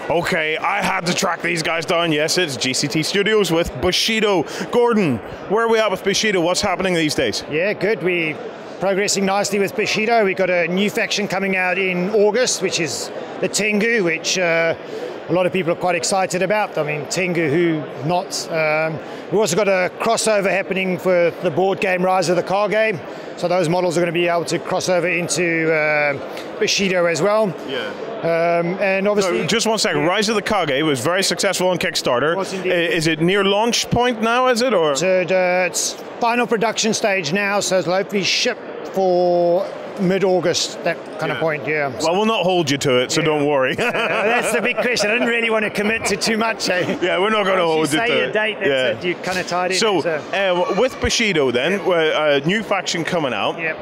Okay, I had to track these guys down. Yes, it's GCT Studios with Bushido. Gordon, where are we at with Bushido? What's happening these days? Yeah, good. We're progressing nicely with Bushido. We've got a new faction coming out in August, which is the Tengu, which a lot of people are quite excited about. I mean, Tengu, who not? We've also got a crossover happening for the board game Rise of the Kage. So those models are going to be able to cross over into Bushido as well. Yeah. And obviously, just one second. Rise of the Kage was very successful on Kickstarter. Is it near launch point now? Is it or? So it's final production stage now. So it'll hopefully ship for mid-August, that kind of point. Yeah. Well, we'll not hold you to it, so don't worry. That's the big question. I didn't really want to commit to too much. Yeah, we're not going to hold you to it. Say a date, that's it. You kind of tied in. So with Bushido, then a new faction coming out. Yep.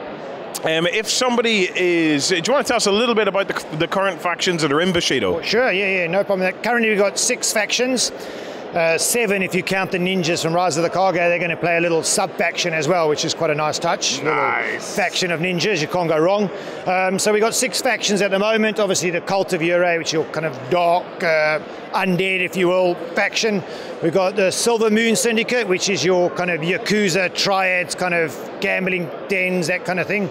If somebody is, do you want to tell us a little bit about the current factions that are in Bushido? Sure, yeah, no problem. Currently we've got 6 factions, 7 if you count the ninjas from Rise of the Kage. They're going to play a little sub-faction as well, which is quite a nice touch. Nice. Little faction of ninjas, you can't go wrong. So we've got 6 factions at the moment. Obviously the Cult of Ure, which is your kind of dark, undead, if you will, faction. We've got the Silver Moon Syndicate, which is your kind of Yakuza, triads, kind of gambling dens, that kind of thing.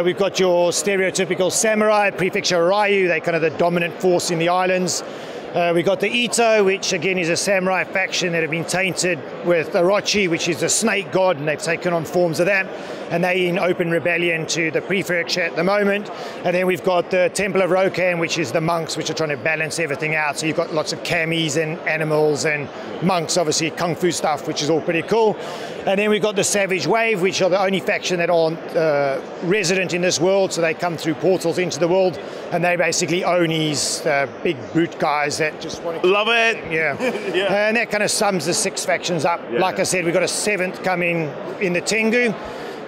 We've got your stereotypical samurai, Prefecture Ryu, they're kind of the dominant force in the islands. We've got the Ito, which again is a samurai faction that have been tainted with Orochi, which is the snake god, and they've taken on forms of that. And they're in open rebellion to the Prefecture at the moment. And then we've got the Temple of Rokan, which is the monks, which are trying to balance everything out. So you've got lots of kamis and animals and monks, obviously kung fu stuff, which is all pretty cool. And then we've got the Savage Wave, which are the only faction that aren't resident in this world, so they come through portals into the world, and they basically Onis, big brute guys that just want to... Love it! Yeah. Yeah. And that kind of sums the 6 factions up. Yeah. Like I said, we've got a 7th coming in the Tengu,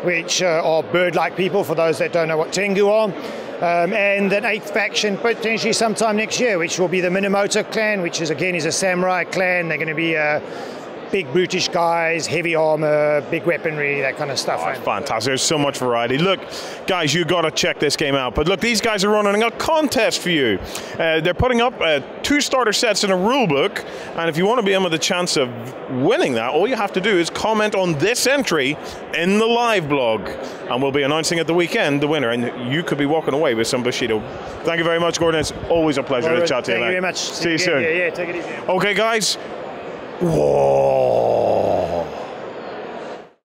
which are bird-like people, for those that don't know what Tengu are. And an 8th faction potentially sometime next year, which will be the Minamoto clan, which is again is a samurai clan. They're going to be big brutish guys, heavy armor, big weaponry, that kind of stuff. Oh, fantastic. There's so much variety. Look, guys, you got to check this game out. But look, these guys are running a contest for you. They're putting up 2 starter sets in a rule book, and if you want to be in with a chance of winning that, all you have to do is comment on this entry in the live blog, and we'll be announcing at the weekend the winner, and you could be walking away with some Bushido. Thank you very much, Gordon. It's always a pleasure to chat to you. Thank you very much. See you soon. Yeah, take it easy. Okay, guys. Whoa.